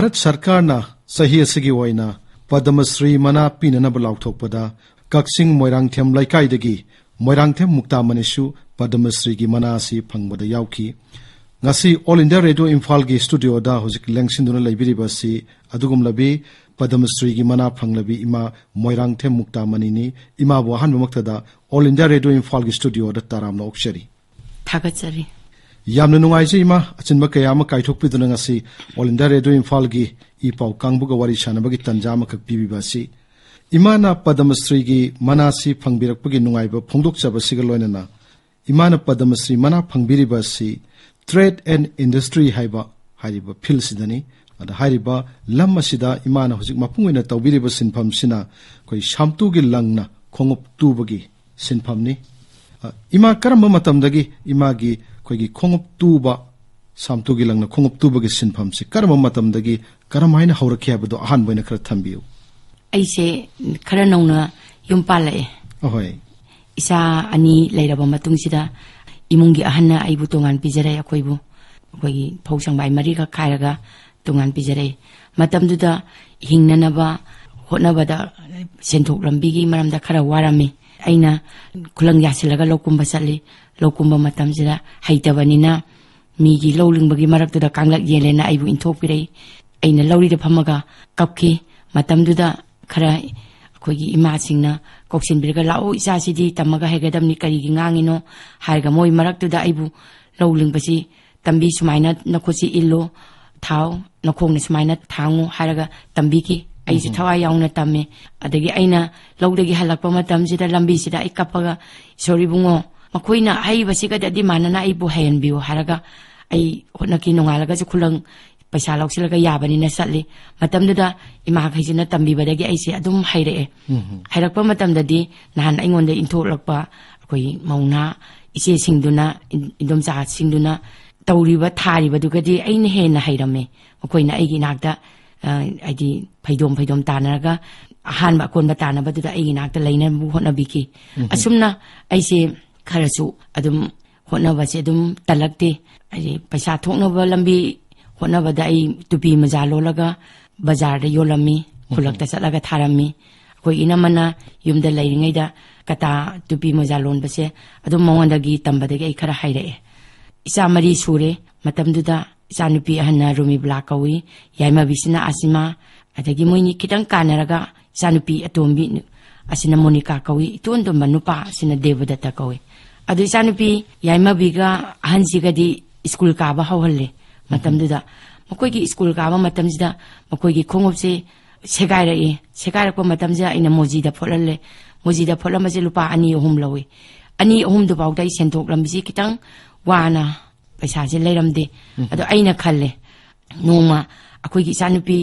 Bharat Sarkarna sahi asigi oina Padma Shri mana pinanaba lauthokpada Kaksing Moirangthem Laikai-dagi Moirangthem Muktamanisu Padma Shri gi mana asi phangbada yauki ngasi All India Radio Imphal gi studio da hojik lengsinduna laibiriba si adugum labi Padma Shri gi mana phanglabi ima Moirangthem Muktamani ima bo hanbumaktada All India Radio Imphal gi studio da taramna okshari thagachari yamna nungaise ima achinba kayama kaithokpiduna ngasi All India Radio Imphal gi ipau kangbuga wari sanabagi tanjama kak pibiba si imana Padma Shri gi mana si phangbirakpagi nungaiba phongdokchaba siga loinana imana Padma Shri mana phangbiriba si Trade and Industry haiba field sidani ada hariba lam asida imana hojik mapungina tawbiriba sinpham sina koi shamtu gi langna khongup tubagi sinphamni ima karamba matamdagi imagi koigi khongup tuba samtu gi langna khongup tubagi sinpham si karamba matamdagi karamaina haurakhe habado ahan boina khara thambiu aise khara nongna yumpalae ahoy isa ani leiraba matungsida imungi ahanna aibu tongan pijare akoibu koigi phosang bai mari ka khairaga tongan pijare matamduda hingnanaba hotnabada senthok lambigi maramda khara warami aina kulang yasilaga lokumba sali lokumba matamjira haitabanina migi lowlingbagi maraktuda kanglak yelena aibu inthokpirei aina lawrida phamaga kapki matamduda khara koigi ima singna koksinbirga lao isa sidi tamaga hegadamni karigi ngangino harga moi maraktuda aibu lowlingbasi tambi sumaina nakhosi illo thau nakhongna sumaina thangu haraga tambiki aisi thawai yauna tamme adagi aina lawdagi halakpa matamsida lambi sida ikapaga sorry bungo makoina ai basika dadi manana aibu henbiu haraga ai honaki nongalaga ju khulang paisa lausilaga yabani na satli matamda ima khaisina tambibadagi aisi adum haire hairakpa matamdadi nahan aingonda intholakpa koi mauna ise singduna indom cha singduna tawriba thariba dugadi aina hena hairame makoina aigi nakda aidi faidom tanaraga ahanba konba tanabadуда aigi nakda leina bu honabiki asumna aise kharasu adum honabase adum talakte ai paisa thoknaba lambi honabada ai tupi majalolaga bazar da yolami khulakta salaga tharami koi inamana yumda leiringaida kata tupi majalon base adum mawandagi tambadagi ai khara haire isa mari sure matamduda isanupi ahanna rumi blakawi yaima bisina asima adagi moini kitang kanaraga isanupi atombi asina monika kawi itondo manupa asina devadatta kawi adu isanupi yaima biga ahansiga di school ka ba hawhalle matamduda makoigi school ka ba matamsida makoigi khongopse segaira ko matamja ina mojida pholamase lupa ani ohum lawi ani ohum do bawdai senthok lambisi kitang wana paisa je leiramde ado aina khalle noma akoi gi sanupi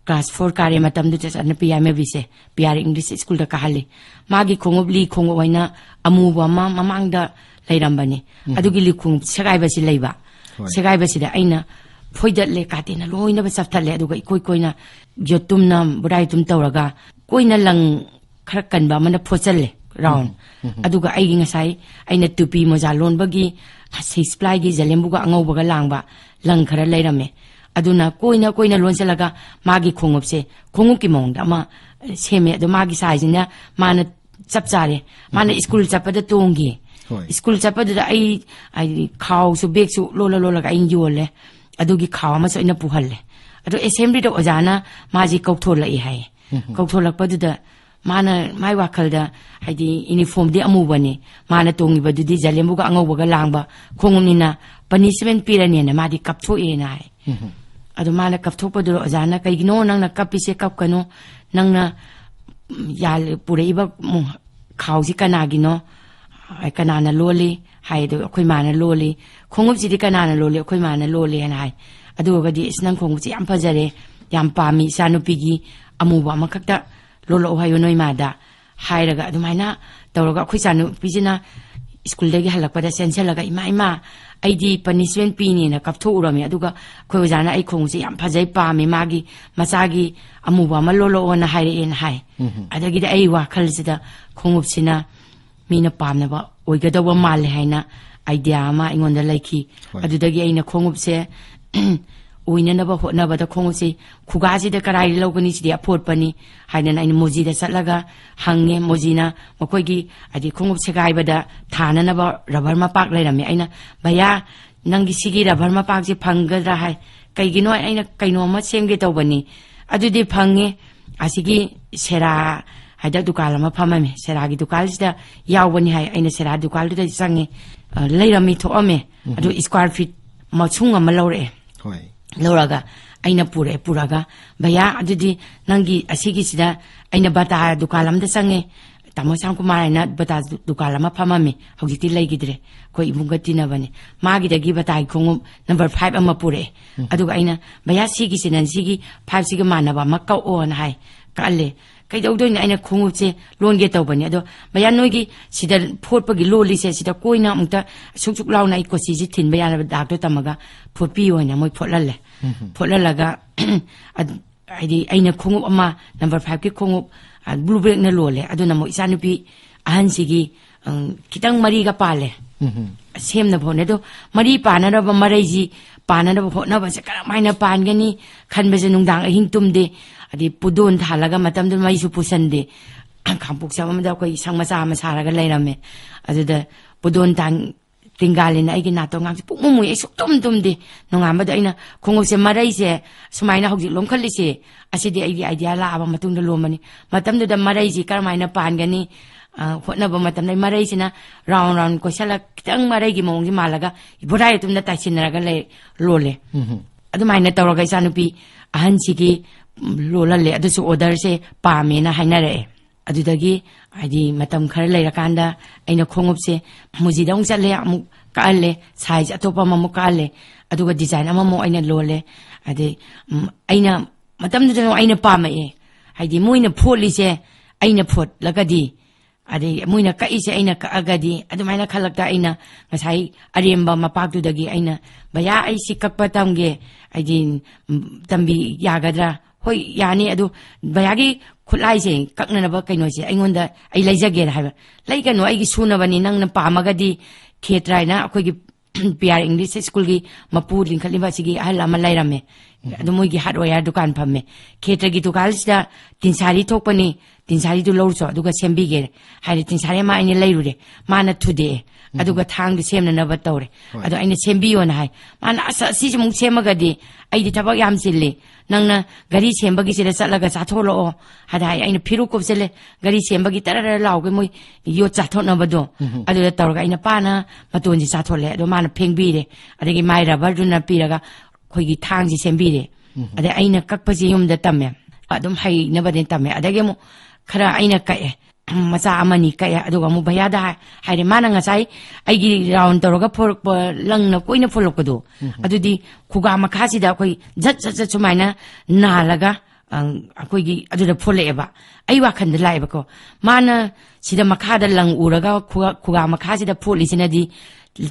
class 4 kare matamdu sanupi yame bise PR English school da kahale magi khongobli khongwaina amu bama mamangda leirambani adu gi likhung segai basi leiba segai basi da aina phoidat le katena loina ba safthale adu ga koina yotumna burai tum tawraga koina lang kharakan ba mana phochalle round aduga aigi ngasai aina tupi moja lon bagi sei supply gi jalembuga angaubaga langba lang khara leirame aduna koina lonsalaga magi khongopse khonguki mongda ma seme adu magi saijina mana chapchare mana school chapada tongi school chapada ai khaw su bag su lola ga injole adugi khaw ma so ina puhalle adu assembly do ojana maji kautholai hai kautholakpaduda mana mai wakalda haidi uniform di amubani mana tongi badudi jalembuga angaubaga langba khongumnina punishment pirani na madi kaptho e nai adu mana kaptho padu ojana kaigino nangna kapise kapkano nangna yal pureiba khausi kanagino ai kanana loli haido khoi mana loli khongup jidi kanana loli khoi mana loli na hai adu gadi isnang khongup yam phajare yam pami sanupigi amuba makakta lolo hayo noi mada hairaga adumaina tawraga khoi sanu pijina school dagi halakpada senselaga ima aidi punishment pini na kaptho urami aduga khoi jana ai khongsi yam phajai pami magi masagi amuba ma lolo na haire en hai adagi da ai wa khalsida khongup sina mina pamna ba oigadawa mal haina idea ma ingonda laiki adudagi aina khongup se oinanaba hotnabada khongusi khugasi da karai logani sidi apot pani haidana aina moji da satlaga hange mojina makoigi adi khongup segai bada thananaba rubber mapak lairame aina baya nangi sigi rubber mapak je phangadra hai kaigino aina kaino ma semge tawbani adudi phange asigi sera haida dukal ma phamame sera gi dukal sida yawbani hai aina sera dukal da sange lairami thoame adu square feet machung ama lore hoi Lauraga, aina puraga, baya adudi nangi asigi sida aina bata dukalam da sange tamosang kumarana bata dukalama pamame hogiti laigidre ko ibungati na bane magi dagi bata khongu number 5 ama pure aduga aina baya sigi sinan sigi 5 sigi manaba makka on hai kalle kai doi na aina khongu che longe tawbani ado baya noigi sida photpagi loli se sida koina mukta sukjuk launa iko siji thin baya na dakto tamaga photpi oina moi photlalle photlaga adi aina khongu ama number 5 ki khongu blue break na lole aduna mo isanupi ahansigi kitang mari ga pale semna phone do mari pana ra maraiji pana ra phona ba se karamaina pan gani khanbe je nungdang ahing tumde adi pudon thalaga matam du mai su pusande khampuk sama da koi sang masa masaraga lairame aduda pudon tang tinggalina aigi nato ngam pukmu ai suk tum de nongama da aina khongo se marai se sumaina hoji lomkhali se asidi aigi idea la aba matung da lomani matam da marai ji karmaina pan gani hotna ba matam nai marai sina round ko sala kitang marai gi mong gi malaga iburai tum da tasinaraga le lole adu maina tawraga isanupi ahansigi lolale adu su order se pamena hainare adudagi adi matam khara leirakanda aina khongup se mujidang challe amu kaale size atopa mamu kaale aduga design amamu aina lole adi aina matam du aina pamae haidi moina pholi se aina phot lagadi adi moina kai se aina ka agadi adu maina khalakta aina ngasai aremba mapak du dagi aina baya ai sikakpa tamge aidi tambi yagadra hoi yani adu bayagi khulai se kakna ba kaino se aingonda ai laijage haiba laigano ai gi sunabani nangna pamagadi khetrai na akoi gi PR English school gi mapu lingkhaliba sigi ahla ma lairame adu moi gi hardware dukan phamme khetra gi dukal sida tinsari thokpani tinsari du lawso aduga sembi ge hairi tinsari ma ai lairure mana thude aduga thang du semna na ba tawre adu ai sembi yon hai mana asa si mung semagadi ai di thabak yam silli nangna gari sembagi sida satlaga chatholo hada ai phiru kopsele gari sembagi tarara lawge moi yo chathona bado adu da tawga ai pana matonji chathole adu mana phengbi re adagi mai rubber du na piraga khoigi thangji sembi re ade aina kakpaji yumda tamme adum hai na badin tamme adage mu khara aina kai macha amani kai aduga mu bayada haire mana ngasai aigi round toroga phork langna koina pholokdo adudi khuga makhasi da koi jat sumaina nalaga akoigi aduda pholeeba ai wakhan da laiba ko mana sida makhada lang uraga khuga makhasi da pholi sinadi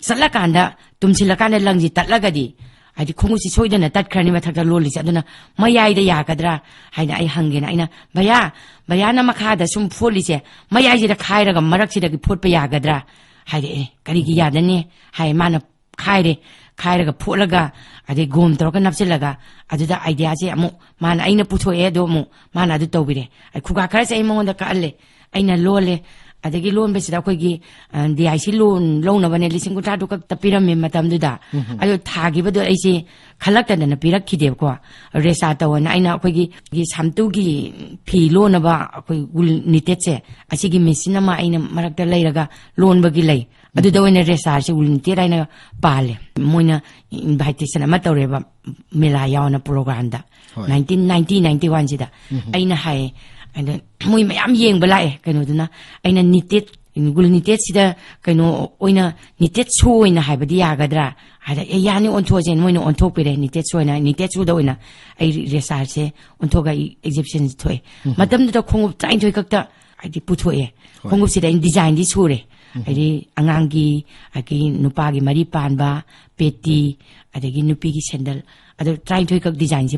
chalakanda tumsilakanda langji tatlagadi adi khongusi soidana tatkrani mathakta loli aduna mayai da yagadra haina ai hangena aina baya na makhada sum pholi se mayai ji da khairaga marak si da photpa yagadra haide kari gi yadane hai mana khairaga pholaga adi gom toroka napsilaga aduda idea se amu mana aina puthoe do mu mana adu tawbire ai khuga khara se ai monda ka alle aina lole adagi loan besida koigi DIC loan loan bane lising ko tadu ka tapirame matam duda ayo thagi bado aisi khalakta na pirak khide ko resa tawna aina koigi gi samtu gi phi loan ba koi gul nitetse asigi machine ma aina marakta leiraga loan bagi lei adu da wena resa se gul nite raina pale moina invitation ma tawreba mela yauna program da 1991 sida aina hai and moi mayam yeng balae kaino duna aina nitet gul nitet sida kaino oina nitet soina haibadi yagadra hada yani ontho jen moina ontho pire nitet soina nitet su da oina ai research se ontho ga exhibition thoi matam da khongup chain thoi kakta ai puthoe khongup sida design di sure ai angangi agi nupa gi mari panba peti adagi nupi gi sandal adu trying to kak design se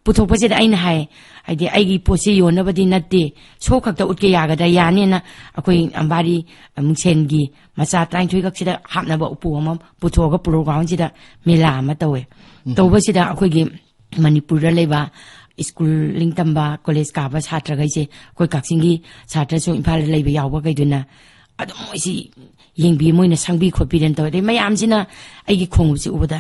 puthok pa se aina hai aidi aigi posi yona badi natte so khakta utke yaga da yani na akoi ambari mungsen gi macha trying to kak sida hapna ba upu ma puthoga program sida mela ma tawe ꯇꯧꯕꯁꯤꯗ ꯑꯩꯈꯣꯏꯒꯤ ꯃꯅꯤꯄꯨꯔꯗ ꯂꯩꯕ school ꯂꯤꯡꯇꯝꯕ college ꯀꯥꯕ ꯁꯥꯇ꯭ꯔꯈꯩꯁꯦ ꯑꯩꯈꯣꯏ ꯀꯛꯆꯤꯡꯒꯤ ꯁꯥꯇ꯭ꯔꯁꯨ ꯏꯝꯐꯥꯜꯗ ꯂꯩꯕ ꯌꯥꯎꯕ ꯀꯩꯗꯨꯅ ꯑꯗꯨꯝ ꯃꯣꯏꯁꯤ ꯌꯦꯡꯕꯤ ꯃꯣꯏꯅ ꯁꯪꯕꯤ ꯈꯣꯠꯄꯤꯗꯅ ꯇꯧꯋꯦ ꯑꯗꯩ ꯃꯌꯥꯝꯁꯤꯅ ꯑꯩꯒꯤ ꯈꯣꯡꯎꯞꯁꯤ ꯎꯕꯗ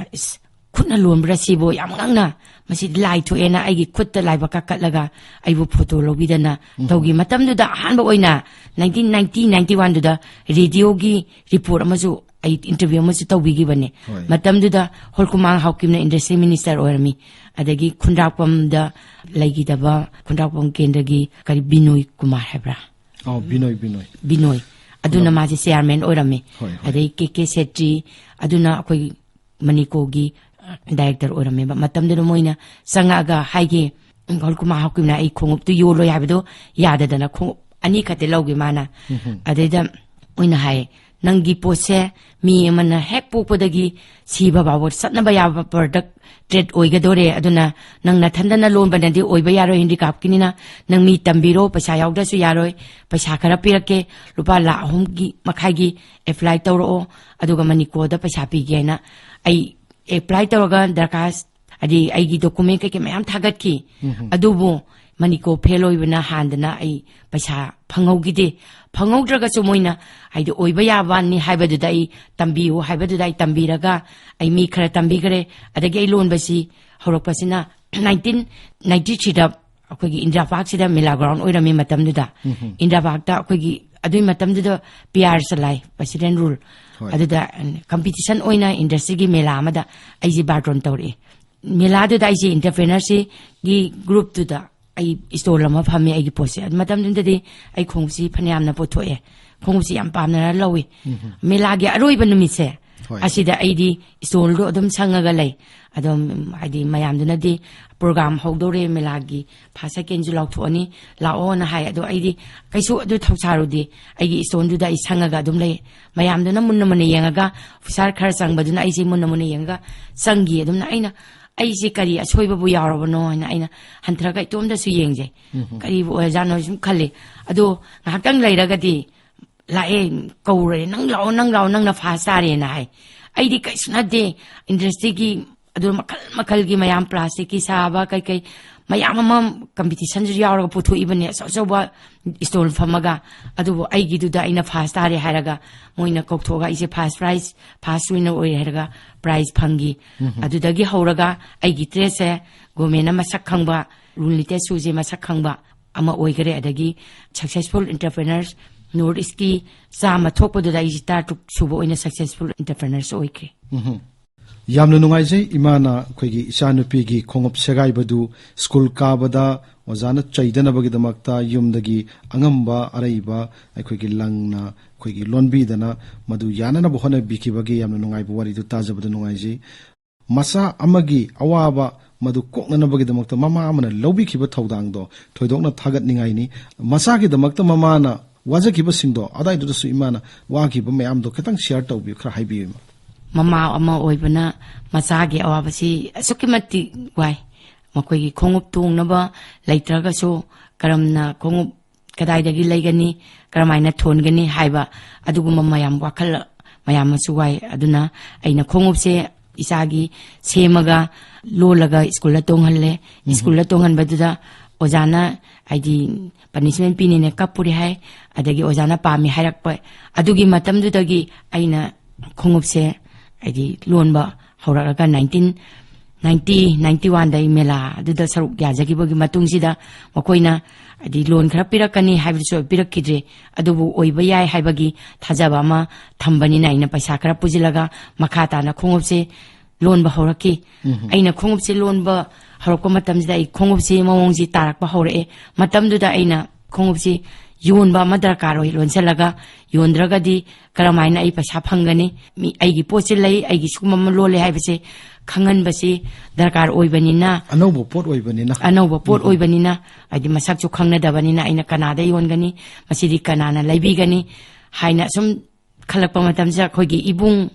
ꯈꯨꯠꯅ ꯂꯣꯟꯕ꯭ꯔꯥ ꯁꯤꯕꯨ ꯌꯥꯝ ꯉꯛꯅ ꯃꯁꯤꯗꯤ ꯂꯥꯏ ꯊꯣꯛꯑꯦꯅ ꯑꯩꯒꯤ ꯈꯨꯠꯇ ꯂꯥꯏꯕꯛ ꯀꯠꯂꯒ ꯑꯩꯕꯨ ꯐꯣꯇꯣ ꯂꯧꯕꯤꯗꯅ ꯇꯧꯈꯤ ꯃꯇꯝꯗꯨꯗ ꯑꯍꯥꯟꯕ ꯑꯣꯏꯅ 1991ꯗꯨꯗ ꯔꯦꯗꯤꯑꯣꯒꯤ ꯔꯤꯄꯣꯔꯠ ꯑꯃꯁꯨ ꯑꯩ ꯏꯟꯇꯔꯚꯤꯌꯨ ꯑꯃꯁꯨ ꯇꯧꯕꯤꯈꯤꯕꯅꯦ ꯃꯇꯝꯗꯨꯗ ꯍꯣꯜꯀꯨꯃꯥꯡ ꯍꯥꯎꯀꯤꯝꯅ ꯏꯟꯗꯁꯇ꯭ꯔꯤ ꯃꯤꯅꯤꯁꯇꯔ ꯑꯣꯏꯔꯝꯃꯤ ꯑꯗꯒꯤ ꯈꯨꯟꯗ꯭ꯔꯥꯛꯄꯝꯗ ꯂꯩꯈꯤꯗꯕ ꯈꯨꯟꯗ꯭ꯔꯥꯛꯄꯝ ꯀꯦꯟꯗ꯭ꯔꯒꯤ ꯀꯔꯤ ꯕꯤꯅꯣꯏ ꯀꯨꯃꯥꯔ ꯍꯥꯏꯕ꯭ꯔꯥ ꯕꯤꯅꯣꯏ ꯑꯗꯨꯅ ꯃꯥꯁꯦ ꯆꯤꯌꯥꯔꯃꯦꯟ ꯑꯣꯏꯔꯝꯃꯤ ꯑꯗꯩ ꯀꯦ ꯁꯦꯇ꯭ꯔꯤ ꯑꯗꯨꯅ ꯑꯩꯈꯣꯏ ꯃꯅꯤꯀꯣꯒꯤ ꯗꯥꯏꯔꯦꯛꯇꯔ ꯑꯣꯏꯔꯝꯃꯦꯕ ꯃꯇꯝꯗꯨꯗ ꯃꯣꯏꯅ ꯆꯪꯉꯛꯑꯒ ꯍꯥꯏꯒꯦ ꯍꯣꯜꯀꯨꯃꯥꯡ ꯍꯥꯎꯀꯤꯝꯅ ꯑꯩ ꯈꯣꯡꯎꯞꯇꯨ ꯌꯣꯜꯂꯣꯏ ꯍꯥꯏꯕꯗꯣ ꯌꯥꯗꯗꯅ ꯈꯣꯡꯎꯞ ꯑꯅꯤ ꯈꯛꯇ ꯂꯧꯒꯦ ꯃꯥꯅ ꯑꯗꯩꯗ ꯃꯣꯏꯅ ꯍꯥꯏꯌꯦ ꯅꯪꯒꯤ ꯄꯣꯠꯁꯦ ꯃꯤ ꯑꯃꯅ ꯍꯦꯛ ꯄꯣꯛꯄꯗꯒꯤ ꯁꯤꯕ ꯐꯥꯎꯕ ꯆꯠꯅꯕ ꯌꯥꯕ ꯄ꯭ꯔꯗꯛ ꯇ꯭ꯔꯦꯠ ꯑꯣꯏꯒꯗꯣꯔꯦ ꯑꯗꯨꯅ ꯅꯪ ꯅꯊꯟꯗꯅ ꯂꯣꯟꯕꯅꯗꯤ ꯑꯣꯏꯕ ꯌꯥꯔꯣꯏ ꯍꯦꯟꯗꯤꯀ꯭ꯔꯥꯐꯀꯤꯅꯤꯅ ꯅꯪ ꯃꯤ ꯇꯝꯕꯤꯔꯣ ꯄꯩꯁꯥ ꯌꯥꯎꯗ꯭ꯔꯁꯨ ꯌꯥꯔꯣꯏ ꯄꯩꯁꯥ ꯈꯔ ꯄꯤꯔꯛꯀꯦ ꯂꯨꯄꯥ 3,00,000 ꯑꯦꯄ꯭ꯂꯥꯏ ꯇꯧꯔꯛꯑꯣ ꯑꯗꯨꯒ ꯃꯅꯤꯀꯣꯗ ꯄꯩꯁꯥ ꯄꯤꯒꯦ ꯍꯥꯏꯅ ꯑꯩ ꯑꯦꯄ꯭ꯂꯥꯏ ꯇꯧꯔꯒ ꯗꯔꯀꯥꯔ ꯍꯥꯏꯗꯤ ꯑꯩꯒꯤ ꯗꯣꯀꯨꯃꯦꯟ ꯀꯩꯀꯩ ꯃꯌꯥꯝ ꯊꯥꯒꯠꯈꯤ ꯑꯗꯨꯕꯨ ꯃꯅꯤꯀꯣ ꯐꯦꯜ ꯑꯣꯏꯕꯅ ꯍꯥꯟꯗꯅ ꯑꯩ ꯄꯩꯁꯥ ꯐꯪꯍꯧꯈꯤꯗꯦ ꯐꯪꯍꯧꯗ꯭ꯔꯒꯁꯨ ꯃꯣꯏꯅ ꯍꯥꯏꯗꯤ ꯑꯣꯏꯕ ꯌꯥꯕꯅꯤ ꯍꯥꯏꯕꯗꯨꯗ ꯑꯩ ꯇꯝꯕꯤꯌꯨ ꯍꯥꯏꯕꯗꯨꯗ ꯑꯩ ꯇꯝꯕꯤꯔꯒ ꯑꯩ ꯃꯤ ꯈꯔ ꯇꯝꯕꯤꯈ꯭ꯔꯦ ꯑꯗꯒꯤ ꯑꯩ ꯂꯣꯟꯕꯁꯤ ꯍꯧꯔꯛꯄꯁꯤꯅ 1993ꯗ ꯑꯩꯈꯣꯏꯒꯤ ꯏꯟꯗꯤꯔꯥ ꯄꯥꯔꯛꯁꯤꯗ ꯃꯦꯂꯥ ꯒ꯭ꯔꯥꯎꯟ ꯑꯣꯏꯔꯝꯃꯤ ꯃꯇꯝꯗꯨꯗ ꯏꯟꯗꯤꯔꯥ ꯄꯥꯔꯛꯇ ꯑꯩꯈꯣꯏꯒꯤ ꯑꯗꯨꯒꯤ ꯃꯇꯝꯗꯨꯗ PR ꯆꯂꯥꯏ ꯄ꯭ꯔꯁꯤꯗꯦꯟ ꯔꯨꯜ ꯑꯗꯨꯗ ꯀꯝꯄꯤꯇꯤꯁꯟ ꯑꯣꯏꯅ ꯏꯟꯗꯁꯇ꯭ꯔꯤꯒꯤ ꯃꯦꯂꯥ ꯑꯃꯗ ꯑꯩꯁꯦ ꯕꯥꯔꯇꯣꯟ ꯇꯧꯔꯛꯑꯦ ꯃꯦꯂꯥꯗꯨꯗ ꯑꯩꯁꯦ ꯏꯟꯇꯔꯄ꯭ꯔꯦꯅꯔꯁꯤꯒꯤ ꯒ꯭ꯔꯨꯞꯇꯨꯗ ꯑꯩ ꯏꯁꯇꯣꯜ ꯑꯃ ꯐꯝꯃꯦ ꯑꯩꯒꯤ ꯄꯣꯠꯁꯦ ꯃꯇꯝꯗꯨꯗꯗꯤ ꯑꯩ ꯈꯣꯡꯎꯞꯁꯤ ꯐꯅꯌꯥꯝꯅ ꯄꯨꯊꯣꯛꯑꯦ ꯈꯣꯡꯎꯞꯁꯤ ꯌꯥꯝ ꯄꯥꯝꯅꯔ ꯂꯧꯏ ꯃꯦꯂꯥꯒꯤ ꯑꯔꯣꯏꯕ ꯅꯨꯃꯤꯠꯁꯦ ꯑꯁꯤꯗ ꯑꯩꯗꯤ ꯏꯁꯇꯣꯜꯗꯣ ꯑꯗꯨꯝ ꯁꯪꯉꯒ ꯂꯩ ꯑꯗꯨꯝ ꯍꯥꯏꯗꯤ ꯃꯌꯥꯝꯗꯨꯅꯗꯤ ꯄ꯭ꯔꯣꯒ꯭ꯔꯥꯝ ꯍꯧꯗꯧꯔꯦ ꯃꯦꯂꯥꯒꯤ ꯐꯥꯔꯁ ꯁꯦꯀꯦꯟꯁꯨ ꯂꯥꯎꯊꯣꯛꯑꯅꯤ ꯂꯥꯛꯑꯣꯅ ꯍꯥꯏ ꯑꯗꯣ ꯑꯩꯗꯤ ꯀꯩꯁꯨ ꯑꯗꯨ ꯊꯧꯁꯥꯔꯨꯗꯦ ꯑꯩꯒꯤ ꯏꯁꯇꯣꯟꯗꯨꯗ ꯑꯩ ꯁꯪꯉꯒ ꯑꯗꯨꯝ ꯂꯩ ꯃꯌꯥꯝꯗꯨꯅ ꯃꯨꯟꯅ ꯃꯨꯟꯅ ꯌꯦꯡꯉꯒ ꯑꯣꯐꯤꯁꯥꯔ ꯈꯔ ꯆꯪꯕꯗꯨꯅ ꯑꯩꯁꯦ ꯃꯨꯟꯅ ꯃꯨꯟꯅ ꯌꯦꯡꯉꯒ ꯆꯪꯈꯤ ꯑꯗꯨꯝꯅ ꯑꯩꯁꯦ ꯀꯔꯤ ꯑꯁꯣꯏꯕꯕꯨ ꯌꯥꯎꯔꯕꯅꯣ ꯍꯥꯏꯅ ꯑꯩꯅ ꯍꯟꯊꯔꯒ ꯏꯇꯣꯝꯗꯁꯨ ꯌꯦꯡꯖꯩ ꯀꯔꯤꯕꯨ ꯑꯣꯏꯔꯖꯥꯠꯅꯣ ꯁꯨꯝ ꯈꯜꯂꯤ ꯑꯗꯣ ꯉꯥꯏꯍꯥꯛꯇꯪ ꯂꯩꯔꯒꯗꯤ ꯂꯥꯛꯑꯦ ꯀꯧꯔꯦ ꯅꯪ ꯂꯥꯛꯑꯣ ꯅꯪꯅ ꯐꯥꯁ ꯇꯥꯔꯦꯅ ꯍꯥꯏ ꯑꯩꯗꯤ ꯀꯩꯁꯨ ꯅꯠꯇꯦ ꯏꯟꯗꯁꯇ꯭ꯔꯤꯒꯤ ꯑꯗꯨ ꯃꯈꯜꯒꯤ ꯃꯌꯥꯝ ꯄ꯭ꯂꯥꯁꯇꯤꯛꯀꯤ ꯁꯥꯕ ꯀꯩꯀꯩ ꯃꯌꯥꯝ ꯑꯃ ꯀꯝꯄꯤꯇꯤꯁꯟꯁꯨ ꯌꯥꯎꯔꯒ ꯄꯨꯊꯣꯛꯏꯕꯅꯦ ꯑꯆꯧꯕ ꯏꯁꯇꯣꯜ ꯐꯝꯃꯒ ꯑꯗꯨꯕꯨ ꯑꯩꯒꯤꯗꯨꯗ ꯑꯩꯅ ꯐꯥꯁ ꯇꯥꯔꯦ ꯍꯥꯏꯔꯒ ꯃꯣꯏꯅ ꯀꯧꯊꯣꯛꯑꯒ ꯑꯩꯁꯦ ꯐꯥꯁ ꯋꯤꯟꯅꯔ ꯑꯣꯏꯔꯦ ꯍꯥꯏꯔꯒ ꯄ꯭ꯔꯥꯏꯖ ꯐꯪꯈꯤ ꯑꯗꯨꯗꯒꯤ ꯍꯧꯔꯒ ꯑꯩꯒꯤ ꯇ꯭ꯔꯦꯁꯁꯦ ꯒꯣꯔꯃꯦꯟꯅ ꯃꯁꯛ ꯈꯪꯕ ꯔꯨꯜ ꯂꯤꯇꯦꯠ ꯁꯨꯁꯦ ꯃꯁꯛ ꯈꯪꯕ ꯑꯃ ꯑꯣꯏꯈꯔꯦ ꯑꯗꯒꯤ ꯁꯛꯁꯦꯁꯐꯨꯜ ꯏꯟꯇꯔꯄ꯭ꯔꯦꯅꯔꯁ ꯅꯣꯔꯠ ꯏꯁꯀꯤ 100 ꯊꯣꯛꯄꯗꯨꯗ ꯑꯩꯁꯦ 6 ꯁꯨꯕ ꯑꯣꯏꯅ ꯁꯛꯁꯦꯁꯐꯨꯜ ꯏꯟꯇꯔꯄ꯭ꯔꯦꯅꯔꯁ ꯑꯣꯏꯈ꯭ꯔꯦ ꯌꯥꯝꯅ ꯅꯨꯡꯉꯥꯏꯖꯩ ꯏꯃꯥꯅ ꯑꯩꯈꯣꯏꯒꯤ ꯏꯆꯥꯅꯨꯄꯤꯒꯤ ꯈꯣꯡꯎꯞ ꯁꯦꯒꯥꯏꯕꯗꯨ ꯁ꯭ꯀꯨꯜ ꯀꯥꯕꯗ ꯑꯣꯖꯥꯅ ꯆꯩꯗꯅꯕꯒꯤꯗꯃꯛꯇ ꯌꯨꯝꯗꯒꯤ ꯑꯉꯝꯕ ꯑꯔꯩꯕ ꯑꯩꯈꯣꯏꯒꯤ ꯂꯪꯅ ꯑꯩꯈꯣꯏꯒꯤ ꯂꯣꯟꯕꯤꯗꯅ ꯃꯗꯨ ꯌꯥꯅꯅꯕ ꯍꯣꯠꯅꯕꯤꯈꯤꯕꯒꯤ ꯌꯥꯝꯅ ꯅꯨꯡꯉꯥꯏꯕ ꯋꯥꯔꯤꯗꯨ ꯇꯥꯖꯕꯗ ꯅꯨꯡꯉꯥꯏꯖꯩ ꯃꯆꯥ ꯑꯃꯒꯤ ꯑꯋꯥꯕ ꯃꯗꯨ ꯀꯣꯛꯅꯅꯕꯒꯤꯗꯃꯛꯇ ꯃꯃꯥ ꯑꯃꯅ ꯂꯧꯕꯤꯈꯤꯕ ꯊꯧꯗꯥꯡꯗꯣ ꯊꯣꯏꯗꯣꯛꯅ ꯊꯥꯒꯠꯅꯤꯡꯉꯥꯏꯅꯤ ꯃꯆꯥꯒꯤꯗꯃꯛꯇ ꯃꯃꯥꯅ ꯋꯥꯖꯈꯤꯕꯁꯤꯡꯗꯣ ꯑꯗꯥꯏꯗꯨꯗꯁꯨ ꯏꯃꯥꯅ ꯋꯥꯈꯤꯕ ꯃꯌꯥꯝꯗꯣ ꯈꯤꯇꯪ ꯁꯤꯌꯔ ꯇꯧꯕꯤꯌꯨ ꯈꯔ ꯍꯥꯏꯕꯤꯌꯨ ꯃꯃꯥ ꯑꯃ ꯑꯣꯏꯕꯅ ꯃꯆꯥꯒꯤ ꯑꯋꯥꯕꯁꯤ ꯑꯁꯨꯛꯀꯤ ꯃꯇꯤꯛ ꯋꯥꯏ ꯃꯈꯣꯏꯒꯤ ꯈꯣꯡꯎꯞ ꯇꯣꯡꯅꯕ ꯂꯩꯇ꯭ꯔꯒꯁꯨ ꯀꯔꯝꯅ ꯈꯣꯡꯎꯞ ꯀꯗꯥꯏꯗꯒꯤ ꯂꯩꯒꯅꯤ ꯀꯔꯝꯍꯥꯏꯅ ꯊꯣꯟꯒꯅꯤ ꯍꯥꯏꯕ ꯑꯗꯨꯒꯨꯝꯕ ꯃꯌꯥꯝ ꯋꯥꯈꯜ ꯃꯌꯥꯝ ꯑꯃꯁꯨ ꯋꯥꯏ ꯑꯗꯨꯅ ꯑꯩꯅ ꯈꯣꯡꯎꯞꯁꯦ ꯏꯆꯥꯒꯤ ꯁꯦꯝꯃꯒ ꯂꯣꯜꯂꯒ ꯁ꯭ꯀꯨꯜꯗ ꯇꯣꯡꯍꯜꯂꯦ ꯁ꯭ꯀꯨꯜꯗ ꯇꯣꯡꯍꯟꯕꯗꯨꯗ ꯑꯣꯖꯥꯅ ꯍꯥꯏꯗꯤ ꯄꯅꯤꯁꯃꯦꯟ ꯄꯤꯅꯤꯅ ꯀꯞꯄꯨꯔꯦ ꯍꯥꯏ ꯑꯗꯒꯤ ꯑꯣꯖꯥꯅ ꯄꯥꯝꯃꯤ ꯍꯥꯏꯔꯛꯄ ꯑꯗꯨꯒꯤ ꯃꯇꯝꯗꯨꯗꯒꯤ ꯑꯩꯅ ꯈꯣꯡꯎꯞꯁꯦ ꯍꯥꯏꯗꯤ ꯂꯣꯟꯕ ꯍꯧꯔꯛꯑꯒ 1991ꯗ ꯃꯦꯂꯥ ꯑꯗꯨꯗ ꯁꯔꯨꯛ ꯌꯥꯖꯈꯤꯕꯒꯤ ꯃꯇꯨꯡꯁꯤꯗ ꯃꯈꯣꯏꯅ ꯍꯥꯏꯗꯤ ꯂꯣꯟ ꯈꯔ ꯄꯤꯔꯛꯀꯅꯤ ꯍꯥꯏꯕꯗꯨꯁꯨ ꯄꯤꯔꯛꯈꯤꯗ꯭ꯔꯦ ꯑꯗꯨꯕꯨ ꯑꯣꯏꯕ ꯌꯥꯏ ꯍꯥꯏꯕꯒꯤ ꯊꯥꯖꯕ ꯑꯃ ꯊꯝꯕꯅꯤꯅ ꯑꯩꯅ ꯄꯩꯁꯥ ꯈꯔ ꯄꯨꯁꯤꯜꯂꯒ ꯃꯈꯥ ꯇꯥꯅ ꯈꯣꯡꯎꯞꯁꯦ ꯂꯣꯟꯕ ꯍꯧꯔꯛꯈꯤ ꯑꯩꯅ ꯈꯣꯡꯎꯞꯁꯦ ꯂꯣꯟꯕ ꯍꯧꯔꯛꯄ ꯃꯇꯝꯁꯤꯗ ꯑꯩ ꯈꯣꯡꯎꯞꯁꯤ ꯃꯑꯣꯡꯁꯤ ꯇꯥꯔꯛꯄ ꯍꯧꯔꯛꯑꯦ ꯃꯇꯝꯗꯨꯗ ꯑꯩꯅ ꯈꯣꯡꯎꯞꯁꯤ ꯌꯣꯟꯕ ꯑꯃ ꯗꯔꯀꯥꯔ ꯑꯣꯏ ꯂꯣꯟꯁꯤꯜꯂꯒ ꯌꯣꯟꯗ꯭ꯔꯒꯗꯤ ꯀꯔꯝꯍꯥꯏꯅ ꯑꯩ ꯄꯩꯁꯥ ꯐꯪꯒꯅꯤ ꯑꯩꯒꯤ ꯄꯣꯠꯁꯤ ꯂꯩ ꯑꯩꯒꯤ ꯁꯤꯒꯨꯝꯕ ꯑꯃ ꯂꯣꯜꯂꯦ ꯍꯥꯏꯕꯁꯦ ꯈꯪꯍꯟꯕꯁꯤ ꯗꯔꯀꯥꯔ ꯑꯣꯏꯕꯅꯤꯅ ꯑꯅꯧꯕ ꯄꯣꯠ ꯑꯣꯏꯕꯅꯤꯅ ꯍꯥꯏꯗꯤ ꯃꯁꯛꯁꯨ ꯈꯪꯅꯗꯕꯅꯤ나 ꯑꯩꯅ ꯀꯅꯥꯗ ꯌꯣꯟꯒꯅꯤ ꯃꯁꯤꯗꯤ ꯀꯅꯥꯅ ꯂꯩꯕꯤꯒꯅꯤ ꯍꯥꯏꯅ ꯁꯨꯝ ꯈꯜꯂꯛꯄ ꯃꯇꯝꯁꯤꯗ ꯑꯩꯈꯣꯏꯒꯤ ꯏꯕꯨꯡ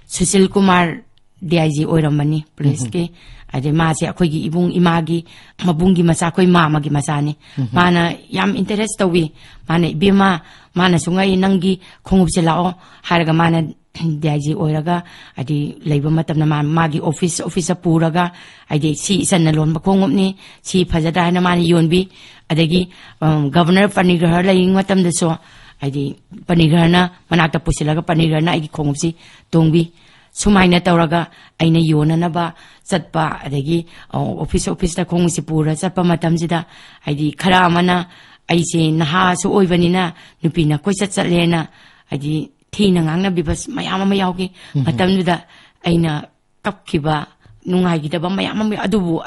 ꯁꯨꯁꯤꯜ ꯀꯨꯃꯥꯔ DIG ꯑꯣꯏꯔꯝꯕꯅꯤ ꯄꯨꯂꯤꯁꯀꯤ ꯍꯥꯏꯗꯤ ꯃꯥꯁꯦ ꯑꯩꯈꯣꯏꯒꯤ ꯏꯕꯨꯡ ꯏꯃꯥꯒꯤ ꯃꯕꯨꯡꯒꯤ ꯃꯆꯥ ꯑꯩꯈꯣꯏ ꯃꯥꯃꯒꯤ ꯃꯆꯥꯅꯤ ꯃꯥꯅ ꯌꯥꯝ ꯏꯟꯇꯔꯦꯁ ꯇꯧꯋꯤ ꯃꯥꯅ ꯏꯕꯦꯝꯃ ꯃꯥꯅꯁꯨ ꯉꯛꯏ ꯅꯪꯒꯤ ꯈꯣꯡꯎꯞꯁꯦ ꯂꯥꯛꯑꯣ ꯍꯥꯏꯔꯒ ꯃꯥꯅ DIG ꯑꯣꯏꯔꯒ ꯍꯥꯏꯗꯤ ꯂꯩꯕ ꯃꯇꯝꯗ ꯃꯥꯒꯤ ꯑꯣꯐꯤꯁꯇ ꯄꯨꯔꯒ ꯍꯥꯏꯗꯤ ꯁꯤ ꯏꯆꯟꯅ ꯂꯣꯟꯕ ꯈꯣꯡꯎꯞꯅꯤ ꯁꯤ ꯐꯖꯗ꯭ꯔꯥ ꯍꯥꯏꯅ ꯃꯥꯅ ꯌꯣꯟꯕꯤ ꯑꯗꯒꯤ ꯒꯕꯔꯅꯔ ꯄꯅꯤꯒ꯭ꯔꯍ ꯂꯩꯔꯤꯉꯩ ꯃꯇꯝꯗꯁꯨ ꯍꯥꯏꯗꯤ ꯄꯅꯤꯒ꯭ꯔꯍꯅ ꯃꯅꯥꯛꯇ ꯄꯨꯁꯤꯜꯂꯒ ꯄꯅꯤꯒ꯭ꯔꯍꯅ ꯑꯩꯒꯤ ꯈꯣꯡꯎꯞꯁꯤ ꯇꯣꯡꯕꯤ ꯁꯨꯃꯥꯏꯅ ꯇꯧꯔꯒ ꯑꯩꯅ ꯌꯣꯟꯅꯅꯕ ꯆꯠꯄ ꯑꯗꯒꯤ ꯑꯣꯐꯤꯁꯇ ꯈꯣꯡꯎꯞꯁꯤ ꯄꯨꯔ ꯆꯠꯄ ꯃꯇꯝꯁꯤꯗ ꯍꯥꯏꯗꯤ ꯈꯔ ꯑꯃꯅ ꯑꯩꯁꯦ ꯅꯍꯥꯁꯨ ꯑꯣꯏꯕꯅꯤꯅ ꯅꯨꯄꯤꯅ ꯀꯣꯏꯆꯠ ꯆꯠꯂꯦꯅ ꯍꯥꯏꯗꯤ ꯊꯤꯅ ꯉꯥꯡꯅꯕꯤꯕ ꯃꯌꯥꯝ ꯑꯃ ꯌꯥꯎꯈꯤ ꯃꯇꯝꯗꯨꯗ ꯑꯩꯅ ꯀꯞꯈꯤꯕ ꯅꯨꯡꯉꯥꯏꯈꯤꯗꯕ ꯃꯌꯥꯝ ꯑꯃ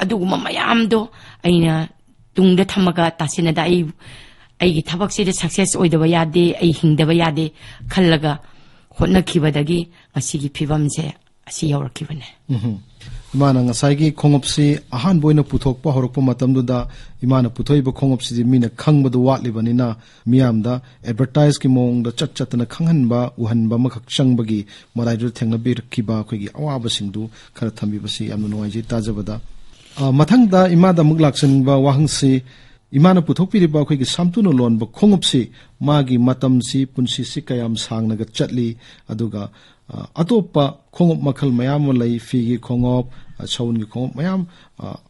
ꯑꯗꯨꯒꯨꯝꯕ ꯃꯌꯥꯝꯗꯣ ꯑꯩꯅ ꯇꯨꯡꯗ ꯊꯝꯃꯒ ꯇꯥꯁꯤꯟꯅꯗ ꯑꯩꯒꯤ ꯊꯕꯛꯁꯤꯗ ꯁꯛꯁꯦꯁ ꯑꯣꯏꯗꯕ ꯌꯥꯗꯦ ꯑꯩ ꯍꯤꯡꯗꯕ ꯌꯥꯗꯦ ꯈꯜꯂꯒ ꯍꯣꯠꯅꯈꯤꯕꯗꯒꯤ ꯉꯁꯤꯒꯤ ꯐꯤꯕꯝꯁꯦ ꯑꯁꯤ ꯌꯧꯔꯛꯈꯤꯕꯅꯦ Imana ngasai khongopsi ahan boina puthokpa horokpa matamduda imana puthoiba khongopsi mina khangbadu watlibanina miyamda advertise ki mongda chatchatna khanghanba uhanba makhak changbagi maraidu thengna birkiba khogi awaba singdu khara thambibasi yamna noaiji tajabada mathangda imada muglaksanba wahangsi imana puthokpiriba khogi samtuno lonba khongopsi magi matamsi punsi sikayam sangnaga chatli aduga atopa khongop makhal mayam lay figi khongop chaun gi khongop mayam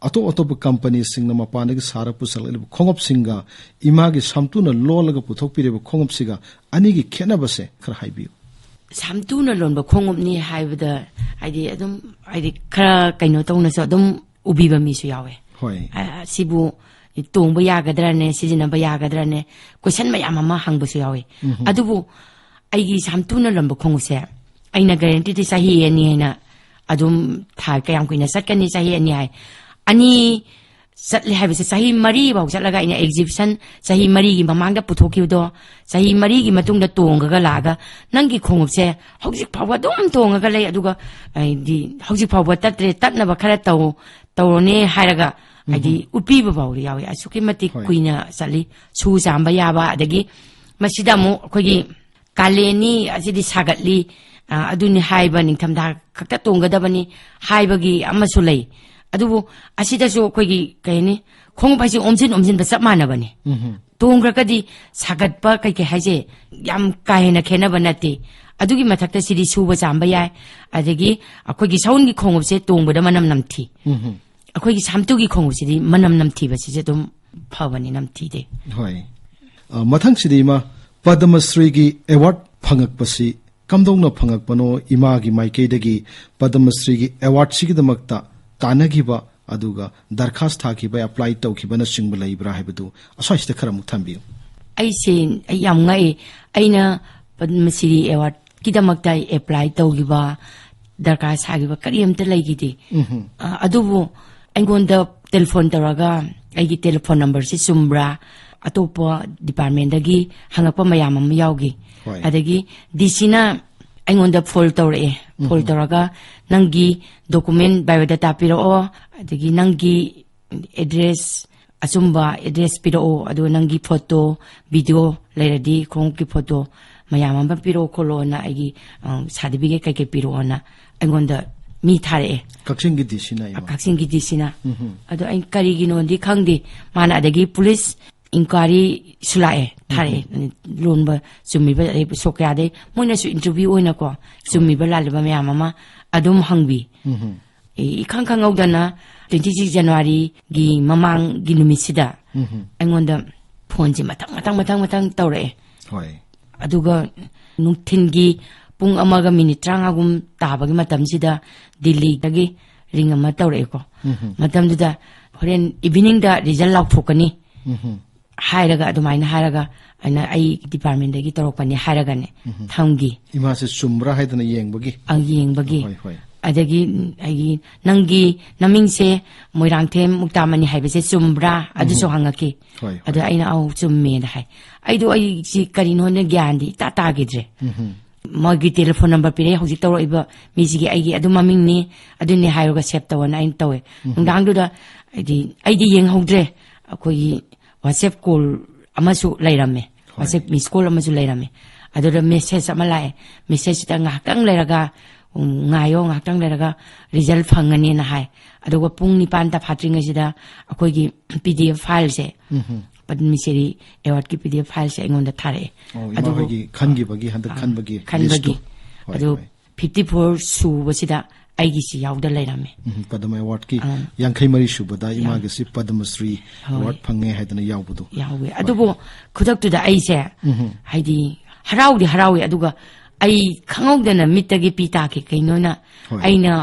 atop company singna mapana gi sara pusal khongop singa imagi samtuna lolaga puthokpire khongop siga ani gi khenabase khara haibi samtuna lonba khongop ni haibada aidi khara kaino tawna so adum ubiba mi su yawe hoi sibu tongba yagadra ne sijinaba yagadra ne question mayam ama hangba su yawe adubu aigi samtuna lonba khongop se aina guarantee ti sahi ani haina adum tha kayam kuina satkani sahi ani hai ani satli haibase sahi mari baw satlaga ina exhibition sahi mari gi mamangda puthokibdo sahi mari gi matungda tongaga laga nangi khongupse hojik phawa dum tongaga lei aduga di hojik phawa tatre tatnaba khara tawrone hairaga aidi upiba bawri yawi asuki mati kuina sali su jamba yaba adagi masida mu khogi kaleni asidi sagatli aduni haiba ningthamda khakta tonggadabani haibagi amasu lei adubu asidasu khogi kaini khongpaisi omjin ba chap manabani tongrakadi sagatpa kai haije yam kaina khena banati adugi mathakta sidi suba chamba yai adagi akhogi saungi khongupse tongbada manam namthi akhogi samtugi khongusidi manam namthi basije dum phawani namthi de hoi mathang sidi ma Padmasri gi award phangakpasi kamdongna phangakpano imagi maikeidagi Padmasri gi award sigidamakta tanagiba aduga darkhas thakiba apply tawkhibana singba leibra haibadu asaista khara muthambi aise ayam ngai aina Padmasri award kidamakta apply tawgiba darkhas thagiba kariyamta leigidi adubu aingonda telephone taraga aigi telephone number si sumbra atopa department dagi hangakpa mayam am yawgi adagi disina aingonda fold tawraga nangi document biodata piro adagi nangi address asumba address piro adu nangi photo video leradi khong ki photo mayam am piro kolona agi certificate kai piro na aingonda mi thare kaksingi disina adu ai kari gi no di khangdi mana adagi police inquiry sulae thare lonba sumiba sokya de moina su interview oina ko sumiba lalba me amama adum hangbi khang awdana 26 January gi mamang gi numisida angonda phone ji matang tawre hoi aduga nungthin gi pung amaga minute 30 gum tabagi matamsida Delhi dagi ring ama tawre ko matamduda horen evening da result laukthokani hairaga adumaina hairaga aina ai department dagi torokpani hairagane thamgi ima se sumra haidana yengbagi hoi adagi ai nangi namingse moirangthem muktamani haibase sumbra aduso hangaki adu aina au chumme da hai aido ai si karin hone gyandi ta gidre magi telephone number pire hoji tawroiba misigi aigi adu maming ni aduni hairoga save tawana ain tawe ndangdu da aidi yeng hogdre akoi WhatsApp call amasu lairame WhatsApp miss call amasu lairame adura message ama lae message ta ngakang lairaga ngayo ngakang lairaga result phangani na hai aduga pung ni pan ta phatring asida akoi gi PDF file se Padmasri award ki PDF file se ngonda thare aduga gi khangi bagi handa khanbagi ꯑꯗꯨ 54 ꯁꯨꯕꯁꯤꯗ ꯑꯩꯒꯤꯁꯤ ꯌꯥꯎꯗ ꯂꯩꯔꯝꯃꯦ ꯄꯗꯃ ꯑꯦꯋꯥꯔꯗꯀꯤ 54 ꯁꯨꯕꯗ ꯏꯃꯥꯒꯤꯁꯤ ꯄꯗꯃಶ್ꯔꯤ award ꯐꯪꯉꯦ ꯍꯥꯏꯗꯅ ꯌꯥꯎꯕꯗꯣ ꯌꯥꯎꯋꯦ ꯑꯗꯨꯕꯨ ꯈꯨꯗꯛꯇꯨꯗ ꯑꯩꯁꯦ ꯍꯥꯏꯗꯤ ꯍꯔꯥꯎꯋꯦ ꯑꯗꯨꯒ ꯑꯩ ꯈꯪꯍꯧꯗꯅ ꯃꯤꯠꯇꯒꯤ ꯄꯤ ꯇꯥꯈꯤ ꯀꯩꯅꯣꯅ ꯑꯩꯅ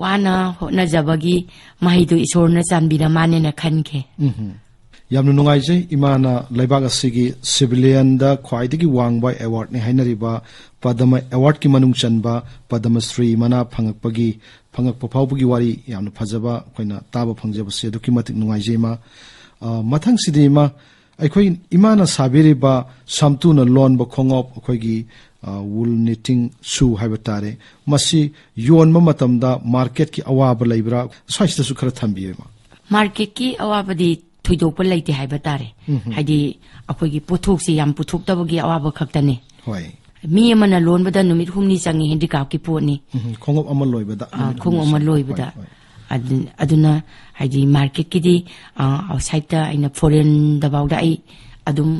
ꯋꯥꯅ ꯍꯣꯠꯅꯖꯕꯒꯤ ꯃꯍꯩꯗꯨ ꯏꯁꯣꯔꯅ ꯆꯥꯟꯕꯤꯔ ꯃꯥꯅꯦꯅ ꯈꯟꯈꯤ ꯌꯥꯝꯅ ꯅꯨꯡꯉꯥꯏꯖꯩ ꯏꯃꯥꯅ ꯂꯩꯕꯥꯛ ꯑꯁꯤꯒꯤ ꯁꯤꯚꯤꯂꯤꯌꯟꯗ ꯈ꯭ꯋꯥꯏꯗꯒꯤ ꯋꯥꯡꯕ ꯑꯦꯋꯥꯔꯗꯅꯤ ꯍꯥꯏꯅꯔꯤꯕ ꯄꯗꯃ ꯑꯦꯋꯥꯔꯗꯀꯤ ꯃꯅꯨꯡ ꯆꯟꯕ ꯄꯗꯃಶ್ꯔꯤ ꯃꯅꯥ ꯐꯪꯉꯛꯄ ꯐꯥꯎꯕꯒꯤ ꯋꯥꯔꯤ ꯌꯥꯝꯅ ꯐꯖꯕ ꯑꯩꯈꯣꯏꯅ ꯇꯥꯕ ꯐꯪꯖꯕꯁꯦ ꯑꯗꯨꯛꯀꯤ ꯃꯇꯤꯛ ꯅꯨꯡꯉꯥꯏꯖꯩ ꯏꯃꯥ ꯃꯊꯪꯁꯤꯗꯤ ꯏꯃꯥ ꯑꯩꯈꯣꯏ ꯏꯃꯥꯅ ꯁꯥꯕꯤꯔꯤꯕ ꯁꯝꯇꯨꯅ ꯂꯣꯟꯕ ꯈꯣꯡꯎꯞ ꯑꯩꯈꯣꯏꯒꯤ wool knitting shoe haiba tare masi yonba matamda market ki awaba leibra swaista su khara thambiye ma market ki awaba di thoidokpa leite haiba tare haidi akhoigi pothok si yam puthok tabagi awaba khaktane hoi mi amana lonbada numit humni changi handicap ki potni khongop ama loibada khongop ama loibada aduna haidi market ki di outside ta aina foreign da bawda ai adum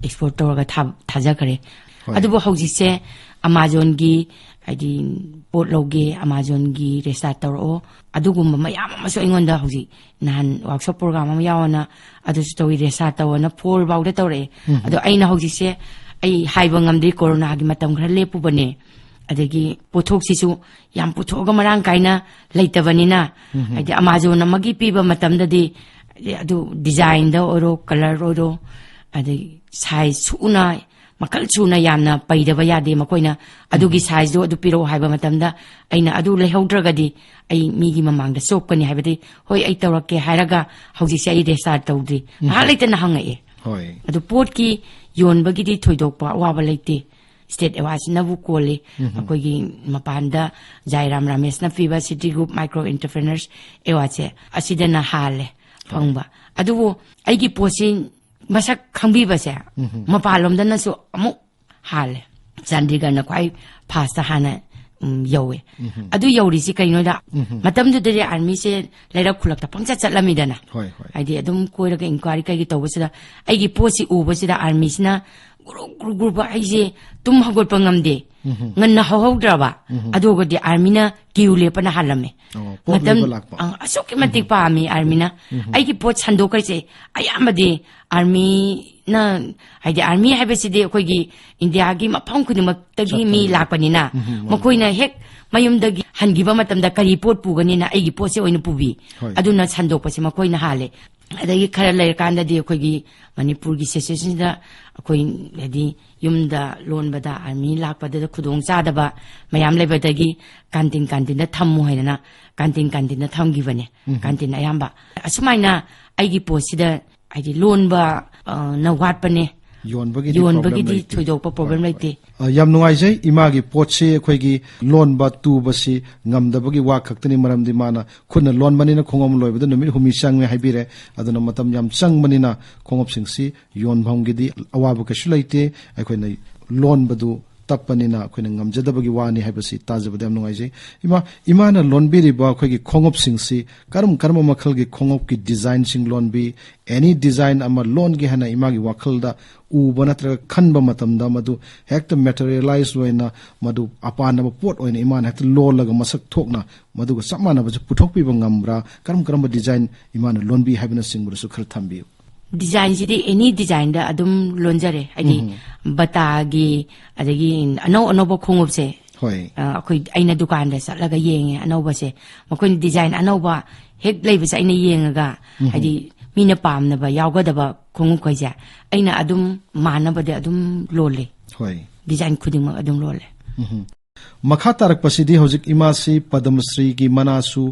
export tawraga thaja kare adubo hojise Amazon gi adi pot loge Amazon gi restart tawro adugumba mayam amaso ingonda hoji nan workshop program am yawana adu story restart tawana for bawda tawre adu aina hojise ai haiba ngamdi corona gi matam khara lepu bane adagi pothok sisu yam puthoga marang kaina leitabanina adi Amazon amagi piba matam dadi adu design da oro color oro adi size suna makal chuna yamna paidaba yade makoina adugi size do adu piro haiba matamda aina adu lehaudragadi ai migi mamangda sopkani haibadi hoi ai tawrakke hairaga hauji se ai restart tawdri ha leitana hangae hoi adu port ki yonbagi di thoidokpa waba leite state awards na bu kole akoigi mapanda Jairam Ramesh na Fiba City Group Micro Entrepreneurs awards asida na hale phangba adu aigi posin masak khangbiba se mapalom dana su amuk hale Chandigarh na kwai fast hana yawe adu yawri si kaino da matam du de army se laira khulak ta pangcha chatlami dana hoi hoi aidi adum koiraga inquiry kai gi tawbasida aigi posi ubasida army sina guru ba aije tum hagol pangamde nganna hawdraba adugo di army na kiule pana halame matam asoki matik pa ami army na aigi pot sando kai se ayamade army na haide army haibasidi akoigi India gi mafam khudimak tagi mi lakpanina makoina hek mayumdagi hangiba matamda kari pot puganina aigi potse oina pubi aduna sandokpase makoina hale adagi khara leirkanda di akoigi Manipur gi situation da akoi hadi yumda lonbada army lakpada khudong chadaba mayam lebadagi kantin da thammu haina kantin da thamgibane kantin ayamba asumaina aigi posida aidi lonba na watpane yonbagi di thoidokpa problem leite yam nuaijai imagi potse akoigi lonba tubasi ngamdabagi wa khaktani maramdi mana khuna lonbanina khongom loibada numit humi changme haibire aduna matam yam changmanina khongop singsi yonbhamgi di awaba kasu leite akoina lonbadu tappanina akoina ngamjadabagi wani haibasi tajabada yam nuaijai imana lonbiriba akoigi khongop singsi karam makhalgi khongop ki design sing lonbi any design ama lon gi hana imagi wakhalda uba natraga khanba matamda madu hekta materialize loina madu apana pot oina imana hekta lolaga masak thokna maduga samana ba puthokpi ba ngambra karam design imana lonbi habina singbu su khar thambi design jidi any design da adum lonjare adi bata gi adagi ano ba khongop se hoi akoi aina dukan da salaga yenge ano ba se makoi design ano ba hek leiba sa aina yengaga adi mina pamna ba yawgadaba khongop kaija aina adum manabade adum lole hoi design khuding adum lole makha tarak pasidi hojik imasi Padmasri gi manasu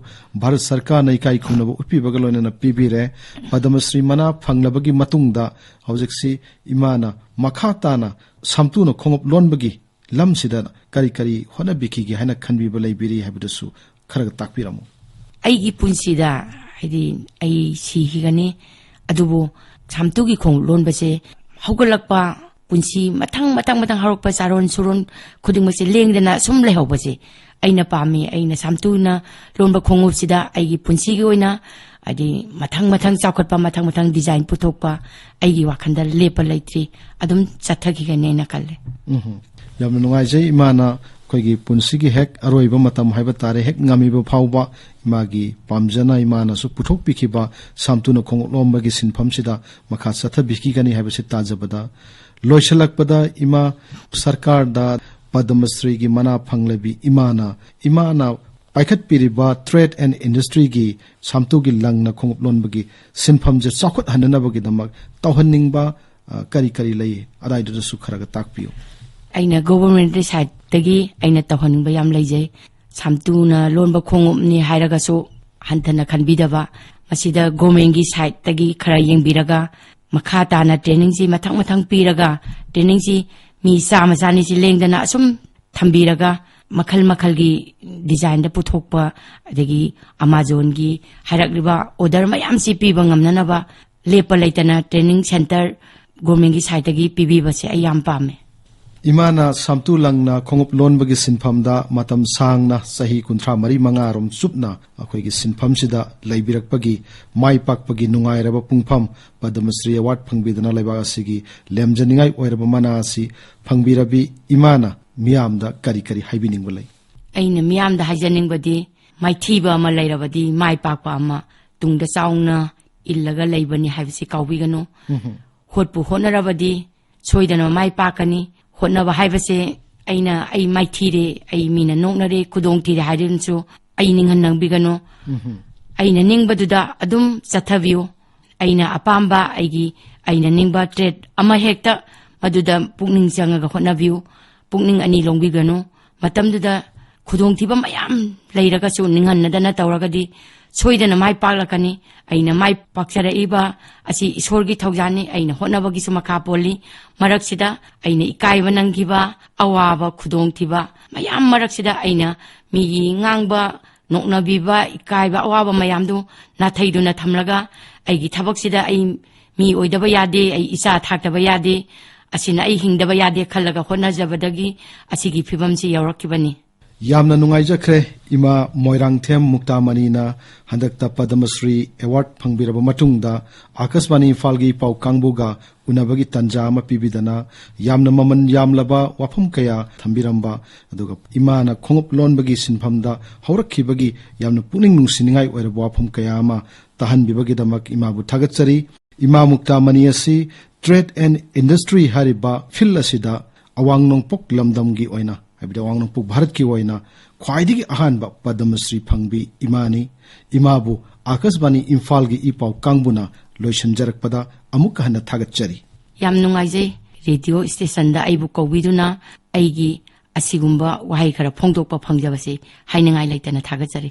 Bharat Sarkar na ikai khunaba upi bagaloina na pibire Padmasri mana phanglabagi matungda hojik si imana makha tana samtuna khongop lonbagi lamsida kari hona biki gi hana khanbi balai biri habidasu kharaga takpiramu aigi punsida haidi ai sihigani adubu samtugi khong lonbase haugalakpa punsi matang harokpa saron suron khudingmase lengdana sum lehobase aina pami aina samtuna lonba khongupsida aigi punsi gi oina adi matang chakotpa matang design puthokpa aigi wakhanda lepa leitri adum chathagi gane na kalle yamna nungaijai imana ꯑꯩꯈꯣꯏꯒꯤ ꯄꯨꯟꯁꯤꯒꯤ ꯍꯦꯛ ꯑꯔꯣꯏꯕ ꯃꯇꯝ ꯍꯥꯏꯕ ꯇꯥꯔꯦ ꯍꯦꯛ ꯉꯝꯃꯤꯕ ꯐꯥꯎꯕ ꯏꯃꯥꯒꯤ ꯄꯥꯝꯖꯅ ꯏꯃꯥꯅꯁꯨ ꯄꯨꯊꯣꯛꯄꯤꯈꯤꯕ ꯁꯥꯝꯇꯨꯅ ꯈꯣꯡꯎꯞꯂꯣꯟꯕꯒꯤ ꯁꯤꯟꯐꯝꯁꯤꯗ ꯃꯈꯥ ꯆꯠꯊꯕꯤꯈꯤꯒꯅꯤ ꯍꯥꯏꯕꯁꯤ ꯇꯥꯖꯕꯗ ꯂꯣꯏꯁꯤꯜꯂꯛꯄꯗ ꯏꯃꯥ ꯁꯔꯀꯥꯔꯗ ꯄꯗꯃꯁ꯭ꯔꯤꯒꯤ ꯃꯅꯥ ꯐꯪꯂꯕꯤ ꯏꯃꯥꯅ ꯄꯥꯏꯈꯠꯄꯤꯔꯤꯕ ꯇ꯭ꯔꯦꯗ ꯑꯦꯟड ꯏꯟꯗꯁꯇ꯭ꯔꯤꯒꯤ ꯁꯥꯝꯇꯨꯒꯤ ꯂꯪꯅ ꯈꯣꯡꯎꯞꯂꯣꯟꯕꯒꯤ ꯁꯤꯟꯐꯝꯁꯦ ꯆꯥꯎꯈꯠꯍꯟꯅꯅꯕꯒꯤꯗꯃꯛ ꯇꯧꯍꯟꯅꯤꯡꯕ ꯀꯔꯤ ꯀꯔꯤ ꯂꯩ ꯑꯗꯥꯏꯗꯨꯗꯁꯨ ꯈꯔꯒ ꯇꯥꯛꯄꯤꯌꯨ ꯑꯩꯅ ꯒꯣꯚꯔꯟꯃꯦꯟꯠꯀꯤ ꯁꯥꯏꯠꯇꯒꯤ ꯑꯩꯅ ꯇꯧꯍꯟꯅꯤꯡꯕ ꯌꯥꯝ ꯂꯩꯖꯩ ꯁꯥꯝꯇꯨꯅ ꯂꯣꯟꯕ ꯈꯣꯡꯎꯞꯅꯤ ꯍꯥꯏꯔꯒꯁꯨ ꯍꯟꯊꯅ ꯈꯟꯕꯤꯗꯕ ꯃꯁꯤꯗ ꯒꯣꯚꯔꯟꯃꯦꯟꯠꯀꯤ ꯁꯥꯏꯠꯇꯒꯤ ꯈꯔ ꯌꯦꯡꯕꯤꯔꯒ ꯃꯈꯥ ꯇꯥꯅ ꯇ꯭ꯔꯦꯅꯤꯡꯁꯤ ꯃꯊꯪ ꯄꯤꯔꯒ ꯇ꯭ꯔꯦꯅꯤꯡꯁꯤ ꯃꯤ ꯆꯥꯝꯃ ꯆꯥꯅꯤꯁꯤ ꯂꯦꯡꯗꯅ ꯑꯁꯨꯝ ꯊꯝꯕꯤꯔꯒ ꯃꯈꯜ ꯃꯈꯜꯒꯤ ꯗꯤꯖꯥꯏꯟꯗ ꯄꯨꯊꯣꯛꯄ ꯑꯗꯒꯤ ꯑꯃꯥꯖꯣꯟꯒꯤ ꯍꯥꯏꯔꯛꯂꯤꯕ ꯑꯣꯔꯗꯔ ꯃꯌꯥꯝꯁꯤ ꯄꯤꯕ ꯉꯝꯅꯅꯕ ꯂꯦꯞꯄ ꯂꯩꯇꯅ ꯇ꯭ꯔꯦꯅꯤꯡ ꯁꯦꯟꯇꯔ ꯒꯣꯚꯔꯟꯃꯦꯟꯠꯀꯤ ꯁꯥꯏꯠꯇꯒꯤ ꯄꯤꯕꯤꯕꯁꯦ ꯑꯩ ꯌꯥꯝ ꯄꯥꯝꯃꯦ ꯏꯃꯥꯅ ꯁꯥꯝꯇꯨ ꯂꯪꯅ ꯈꯣꯡꯎꯞ ꯂꯣꯟꯕꯒꯤ ꯁꯤꯟꯐꯝꯗ ꯃꯇꯝ ꯁꯥꯡꯅ ꯆꯍꯤ 34-35 ꯆꯨꯞꯅ ꯑꯩꯈꯣꯏꯒꯤ ꯁꯤꯟꯐꯝꯁꯤꯗ ꯂꯩꯕꯤꯔꯛꯄꯒꯤ ꯃꯥꯏ ꯄꯥꯛꯄꯒꯤ ꯅꯨꯡꯉꯥꯏꯔꯕ ꯄꯨꯡꯐꯝ ꯄꯗꯃꯁ꯭ꯔꯤ ꯑꯦꯋꯥꯔꯗ ꯐꯪꯕꯤꯗꯨꯅ ꯂꯩꯕꯥꯛ ꯑꯁꯤꯒꯤ ꯂꯦꯝꯖꯅꯤꯡꯉꯥꯏ ꯑꯣꯏꯔꯕ ꯃꯅꯥ ꯑꯁꯤ ꯐꯪꯕꯤꯔꯕꯤ ꯏꯃꯥꯅ ꯃꯤꯌꯥꯝꯗ ꯀꯔꯤ ꯀꯔꯤ ꯍꯥꯏꯕꯤꯅꯤꯡꯕ ꯂꯩ ꯑꯩꯅ ꯃꯤꯌꯥꯝꯗ ꯍꯥꯏꯖꯅꯤꯡꯕꯗꯤ ꯃꯥꯏꯊꯤꯕ ꯑꯃ ꯂꯩꯔꯕꯗꯤ ꯃꯥꯏ ꯄꯥꯛꯄ ꯑꯃ ꯇꯨꯡꯗ ꯆꯥꯎꯅ ꯏꯜꯂꯒ ꯂꯩꯕꯅꯤ ꯍꯥꯏꯕꯁꯤ ꯀꯥꯎꯕꯤꯒꯅꯨ ꯍꯣꯠꯄꯨ ꯍꯣꯠꯅꯔꯕꯗꯤ ꯁꯣꯏꯗꯅ ꯃꯥꯏ ꯄꯥꯛꯀꯅꯤ ꯍꯣꯠꯅꯕ ꯍꯥꯏꯕꯁꯦ ꯑꯩ ꯃꯥꯏꯊꯤꯔꯦ ꯑꯩ ꯃꯤꯅ ꯅꯣꯛꯅꯔꯦ ꯈꯨꯗꯣꯡꯊꯤꯔꯦ ꯍꯥꯏꯔꯅꯁꯨ ꯑꯩ ꯅꯤꯡꯍꯟꯅꯕꯤꯒꯅꯨ ꯑꯩꯅ ꯅꯤꯡꯕꯗꯨꯗ ꯑꯗꯨꯝ ꯆꯠꯊꯕꯤꯌꯨ ꯑꯩꯅ ꯑꯄꯥꯝꯕ ꯑꯩꯅ ꯅꯤꯡꯕ ꯇ꯭ꯔꯦꯗ ꯑꯃ ꯍꯦꯛꯇ ꯃꯗꯨꯗ ꯄꯨꯛꯅꯤꯡ ꯆꯪꯉꯒ ꯍꯣꯠꯅꯕꯤꯌꯨ ꯄꯨꯛꯅꯤꯡ ꯑꯅꯤ ꯂꯣꯡꯕꯤꯒꯅꯨ ꯃꯇꯝꯗꯨꯗ ꯈꯨꯗꯣꯡꯊꯤꯕ ꯃꯌꯥꯝ ꯂꯩꯔꯒꯁꯨ ꯅꯤꯡꯍꯟꯅꯗꯅ ꯇꯧꯔꯒꯗꯤ ꯁꯣꯏꯗꯅ ꯃꯥꯏ ꯄꯥꯛꯂꯛꯀꯅꯤ ꯑꯩꯅ ꯃꯥꯏ ꯄꯥꯛꯆꯔꯛꯏꯕ ꯑꯁꯤ ꯏꯁꯣꯔꯒꯤ ꯊꯧꯖꯥꯟꯅꯤ ꯑꯩꯅ ꯍꯣꯠꯅꯕꯒꯤꯁꯨ ꯃꯈꯥ ꯄꯣꯜꯂꯤ ꯃꯔꯛꯁꯤꯗ ꯑꯩꯅ ꯏꯀꯥꯏꯕ ꯅꯪꯈꯤꯕ ꯑꯋꯥꯕ ꯈꯨꯗꯣꯡꯊꯤꯕ ꯃꯌꯥꯝ ꯃꯔꯛꯁꯤꯗ ꯑꯩꯅ ꯃꯤꯒꯤ ꯉꯥꯡꯕ ꯅꯣꯛꯅꯕꯤꯕ ꯏꯀꯥꯏꯕ ꯑꯋꯥꯕ ꯃꯌꯥꯝꯗꯨ ꯅꯥꯊꯩꯗꯨꯅ ꯊꯝꯂꯒ ꯑꯩꯒꯤ ꯊꯕꯛꯁꯤꯗ ꯑꯩ ꯃꯤ ꯑꯣꯏꯗꯕ ꯌꯥꯗꯦ ꯑꯩ ꯏꯆꯥ ꯊꯥꯛꯇꯕ ꯌꯥꯗꯦ ꯑꯁꯤꯅ ꯑꯩ ꯍꯤꯡꯗꯕ ꯌꯥꯗꯦ ꯈꯜꯂꯒ ꯍꯣꯠꯅꯖꯕꯗꯒꯤ ꯑꯁꯤꯒꯤ ꯐꯤꯕꯝꯁꯤ ꯌꯧꯔꯛꯈꯤꯕꯅꯤ ꯌꯥꯝꯅ ꯅꯨꯡꯉꯥꯏꯖꯈ꯭ꯔꯦ ꯏꯃꯥ ꯃꯣꯏꯔꯥꯡꯊꯦꯝ ꯃꯨꯛꯇꯥꯃꯅꯤꯅ ꯍꯟꯗꯛꯇ ꯄꯗꯃꯁ꯭ꯔꯤ ꯑꯦꯋꯥꯔꯗ ꯐꯪꯕꯤꯔꯕ ꯃꯇꯨꯡꯗ ꯑꯥꯀꯥꯁꯕꯥꯅꯤ ꯏꯝꯐꯥꯜꯒꯤ ꯄꯥꯎ ꯀꯥꯡꯕꯨꯒ ꯎꯅꯕꯒꯤ ꯇꯟꯖꯥ ꯑꯃ ꯄꯤꯕꯤꯗꯅ ꯌꯥꯝꯅ ꯃꯃꯜ ꯌꯥꯝꯂꯕ ꯋꯥꯐꯝ ꯀꯌꯥ ꯊꯝꯕꯤꯔꯝꯕ ꯑꯗꯨꯒ ꯏꯃꯥꯅ ꯈꯣꯡꯎꯞ ꯂꯣꯟꯕꯒꯤ ꯁꯤꯟꯐꯝꯗ ꯍꯧꯔꯛꯈꯤꯕꯒꯤ ꯌꯥꯝꯅ ꯄꯨꯛꯅꯤꯡ ꯅꯨꯡꯁꯤꯅꯤꯡꯉꯥꯏ ꯑꯣꯏꯔꯕ ꯋꯥꯐꯝ ꯀꯌꯥ ꯑꯃ ꯇꯥꯍꯟꯕꯤꯕꯒꯤꯗꯃꯛ ꯏꯃꯥꯕꯨ ꯊꯥꯒꯠꯆꯔꯤ ꯏꯃꯥ ꯃꯨꯛꯇꯥꯃꯅꯤ ꯑꯁꯤ ꯇ꯭ꯔꯦꯗ ꯑꯦꯟड ꯏꯟꯗꯁꯇ꯭ꯔꯤ ꯍꯥꯏꯔꯤꯕ ꯐꯤꯜ ꯑꯁꯤꯗ ꯑꯋꯥꯡ ꯅꯣꯡꯄꯣꯛ ꯂꯝꯗꯝꯒꯤ ꯑꯣꯏꯅ ꯍꯥꯏꯕꯗꯤ ꯑꯋꯥꯡ ꯅꯣꯡꯄꯣꯛ ꯚꯥꯔꯠꯀꯤ ꯑꯣꯏꯅ ꯈ꯭ꯋꯥꯏꯗꯒꯤ ꯑꯍꯥꯟꯕ ꯄꯗꯃꯁ꯭ꯔꯤ ꯐꯪꯕꯤ ꯏꯃꯥꯅꯤ ꯏꯃꯥꯕꯨ ꯑꯥꯀꯥꯁꯕꯥꯅꯤ ꯏꯝꯐꯥꯜꯒꯤ ꯏ ꯄꯥꯎ ꯀꯥꯡꯕꯨꯅ ꯂꯣꯏꯁꯤꯟꯖꯔꯛꯄꯗ ꯑꯃꯨꯛ ꯍꯟꯅ ꯊꯥꯒꯠꯆꯔꯤ ꯌꯥꯝ ꯅꯨꯡꯉꯥꯏꯖꯩ ꯔꯦꯗꯤꯑꯣ ꯁ꯭ꯇꯦꯁꯟꯗ ꯑꯩꯕꯨ ꯀꯧꯕꯤꯗꯨꯅ ꯑꯩꯒꯤ ꯑꯁꯤꯒꯨꯝꯕ ꯋꯥꯍꯩ ꯈꯔ ꯐꯣꯡꯗꯣꯛꯄ ꯐꯪꯖꯕꯁꯤ ꯍꯥꯏꯅꯤꯡꯉꯥꯏ ꯂꯩꯇꯅ ꯊꯥꯒꯠꯆꯔꯤ